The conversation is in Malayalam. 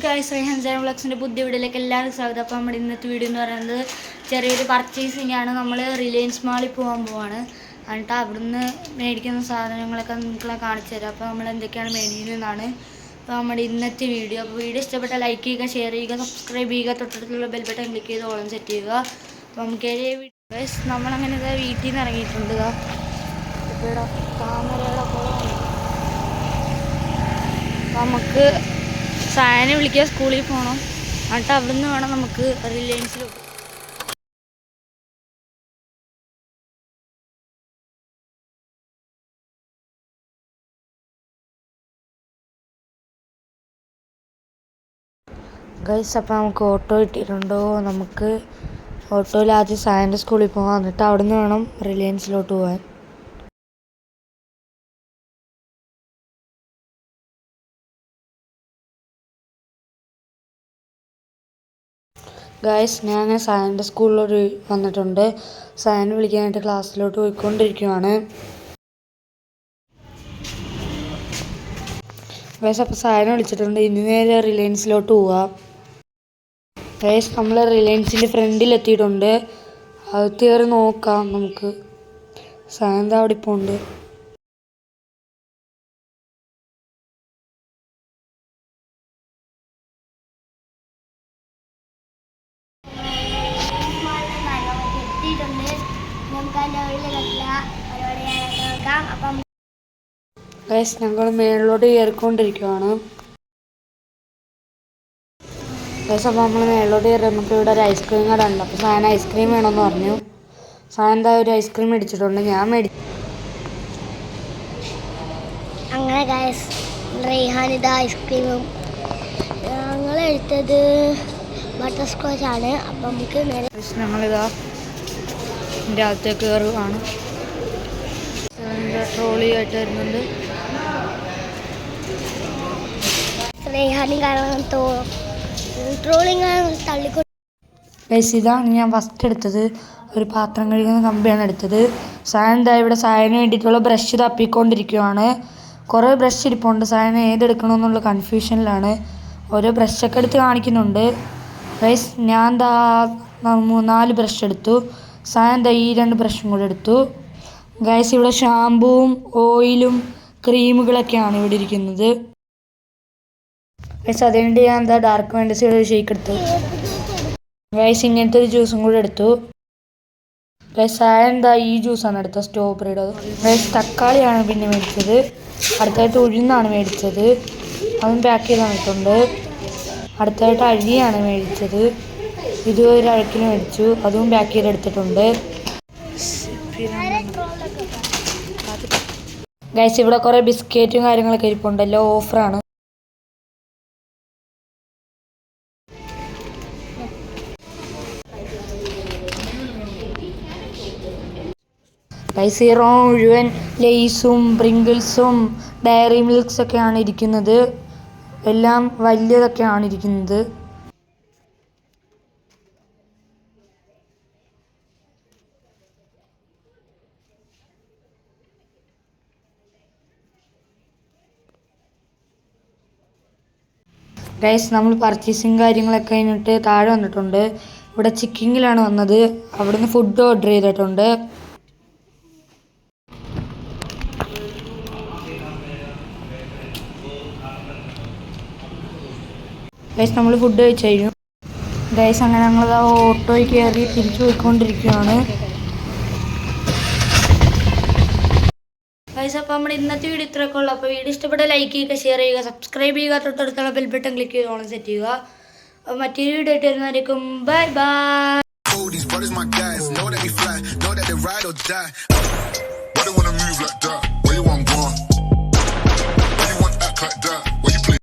ഗൈസ്, റൈഹാൻ വ്ളോഗ്സിൻ്റെ പുതിയ വീഡിയോയിലേക്ക് എല്ലാവർക്കും സ്വാഗതം. അപ്പോൾ നമ്മുടെ ഇന്നത്തെ വീഡിയോ എന്ന് പറയുന്നത് ചെറിയൊരു പർച്ചേസിംഗ് ആണ്. നമ്മൾ റിലയൻസ് മാളിൽ പോകാൻ പോവാണ്. എന്നിട്ട് അവിടുന്ന് മേടിക്കുന്ന സാധനങ്ങളൊക്കെ നിങ്ങളെ കാണിച്ചു തരാം. അപ്പോൾ നമ്മൾ എന്തൊക്കെയാണ് മേടിക്കുന്നതെന്നാണ് അപ്പോൾ നമ്മുടെ ഇന്നത്തെ വീഡിയോ. അപ്പോൾ വീഡിയോ ഇഷ്ടപ്പെട്ടാൽ ലൈക്ക് ചെയ്യുക, ഷെയർ ചെയ്യുക, സബ്സ്ക്രൈബ് ചെയ്യുക, തൊട്ടടുത്തുള്ള ബെൽ ബട്ടൺ ക്ലിക്ക് ചെയ്ത് ഓളം സെറ്റ് ചെയ്യുക. അപ്പോൾ നമുക്ക് ഗൈസ് നമ്മളങ്ങനെ വീട്ടിൽ നിന്ന് ഇറങ്ങിയിട്ടുണ്ട്. ഇവിടെ താമരയുടെ കുളം. നമുക്ക് സായനെ വിളിക്കുക, സ്കൂളിൽ പോകണം. എന്നിട്ട് അവിടെ നിന്ന് വേണം നമുക്ക് റിലയൻസിലോട്ട്. ഗൈസ്, അപ്പോൾ നമുക്ക് ഓട്ടോ കിട്ടിയിട്ടുണ്ടോ? നമുക്ക് ഓട്ടോയിൽ ആദ്യം സായൻ്റെ സ്കൂളിൽ പോകാം. എന്നിട്ട് അവിടെ നിന്ന് വേണം റിലയൻസിലോട്ട് പോകാൻ. ഗൈസ്, ഞാൻ സായൻ്റെ സ്കൂളിലോട്ട് വന്നിട്ടുണ്ട്. സായനെ വിളിക്കാനായിട്ട് ക്ലാസ്സിലോട്ട് പോയിക്കൊണ്ടിരിക്കുകയാണ്. ഗൈസ്, അപ്പോൾ സായനെ വിളിച്ചിട്ടുണ്ട്. ഇനി നേരെ റിലയൻസിലോട്ട് പോവാം. ഗൈസ്, നമ്മൾ റിലയൻസിൻ്റെ ഫ്രണ്ടിലെത്തിയിട്ടുണ്ട്. അത് കയറി നോക്കാം നമുക്ക്. സായൻ്റെ അവിടെ ഇപ്പോൾ ഉണ്ട്. ഗൈസ്, ഞങ്ങൾ മേളിലോട്ട് കയറിക്കൊണ്ടിരിക്കുകയാണ്. ഗൈസ്, അപ്പോൾ നമ്മൾ മേളിലോട്ട് കയറി നമുക്ക് ഇവിടെ ഒരു ഐസ്ക്രീം കട ഉണ്ട്. അപ്പോൾ സായന ഐസ്ക്രീം വേണമെന്ന് പറഞ്ഞു. സായന എന്താ ഒരു ഐസ്ക്രീം മേടിച്ചിട്ടുണ്ട്. ഞാൻ അങ്ങനെ ഗൈസ്, റൈഹാൻ ഇത് ഐസ്ക്രീമും ഞങ്ങളെടുത്തത് ബട്ടർ സ്കോച്ച് ആണ്. അപ്പം നമുക്ക് ഞങ്ങളിതാ എൻ്റെ അകത്തേക്ക് കയറുകയാണ്. ട്രോളി ആയിട്ട് വരുന്നുണ്ട്. ഗൈസ്, ഇതാണ് ഞാൻ ഫസ്റ്റ് എടുത്തത്. ഒരു പാത്രം കഴുകുന്ന കമ്പിയാണ് എടുത്തത്. സായന ഇവിടെ സായന് വേണ്ടിയിട്ടുള്ള ബ്രഷ് തപ്പിക്കൊണ്ടിരിക്കുകയാണ്. കുറേ ബ്രഷ് ഇരിപ്പുണ്ട്. സായന ഏതെടുക്കണമെന്നുള്ള കൺഫ്യൂഷനിലാണ്. ഓരോ ബ്രഷൊക്കെ എടുത്ത് കാണിക്കുന്നുണ്ട്. ഗൈസ്, ഞാൻ 4 ബ്രഷ് എടുത്തു. സായന ഈ 2 ബ്രഷും കൂടെ എടുത്തു. ഗൈസ്, ഇവിടെ ഷാമ്പുവും ഓയിലും ക്രീമുകളൊക്കെയാണ് ഇവിടെ ഇരിക്കുന്നത്. ഗൈസ്, അതുകൊണ്ട് ഞാൻ ഡാർക്ക് ഫാൻറ്റസിയുടെ ഒരു ഷേക്ക് എടുത്തു. ഗൈസ്, ഇങ്ങനത്തെ ഒരു ജ്യൂസും കൂടെ എടുത്തു. ഗൈസ്, സായന ഈ ജ്യൂസാണ് എടുത്തത്, സ്ട്രോബെറിയുടെ. ഗൈസ്, തക്കാളിയാണ് പിന്നെ മേടിച്ചത്. അടുത്തായിട്ട് ഉഴുന്നാണ് മേടിച്ചത്. അതും പാക്ക് ചെയ്ത് തന്നിട്ടുണ്ട്. അടുത്തായിട്ട് അരിയാണ് മേടിച്ചത്. ഇത് ഒരു അഴക്കിന് മേടിച്ചു. അതും പാക്ക് ചെയ്ത് എടുത്തിട്ടുണ്ട്. ഗൈസ്, ഇവിടെ കുറേ ബിസ്ക്കറ്റും കാര്യങ്ങളൊക്കെ ഇരിപ്പുണ്ട്. എല്ലാം ഓഫറാണ്. ഗൈസ്, മുഴുവൻ ലേസും പ്രിങ്കിൾസും ഡയറി മിൽക്സൊക്കെയാണ് ഇരിക്കുന്നത്. എല്ലാം വലിയതൊക്കെയാണ് ഇരിക്കുന്നത്. ഗൈസ്, നമ്മൾ പർച്ചേസിങ് കാര്യങ്ങളൊക്കെ കഴിഞ്ഞിട്ട് താഴെ വന്നിട്ടുണ്ട്. ഇവിടെ ചിക്കിങ്ങിലാണ് വന്നത്. അവിടുന്ന് ഫുഡ് ഓർഡർ ചെയ്തിട്ടുണ്ട്. ഗൈസ്, നമ്മൾ ഫുഡ് കഴിച്ചു കഴിഞ്ഞു. ഗൈസ്, അങ്ങനെ ഞങ്ങൾ ഓട്ടോയിൽ കയറി തിരിച്ചു പോയിക്കൊണ്ടിരിക്കുകയാണ്. ഗൈസ്, അപ്പോൾ നമ്മുടെ ഇന്നത്തെ വീഡിയോ ഇത്രയൊക്കെ ഉള്ളൂ. അപ്പോൾ വീഡിയോ ഇഷ്ടപ്പെട്ട ലൈക്ക് ചെയ്യുക, ഷെയർ ചെയ്യുക, സബ്സ്ക്രൈബ് ചെയ്യുക, തൊട്ടടുത്തുള്ള ബെൽ ബട്ടൺ ക്ലിക്ക് ചെയ്ത് ഓൺ സെറ്റ് ചെയ്യുക. മറ്റൊരു വീഡിയോ ആയിട്ട് വരുന്നതായിരിക്കും. Bye bye.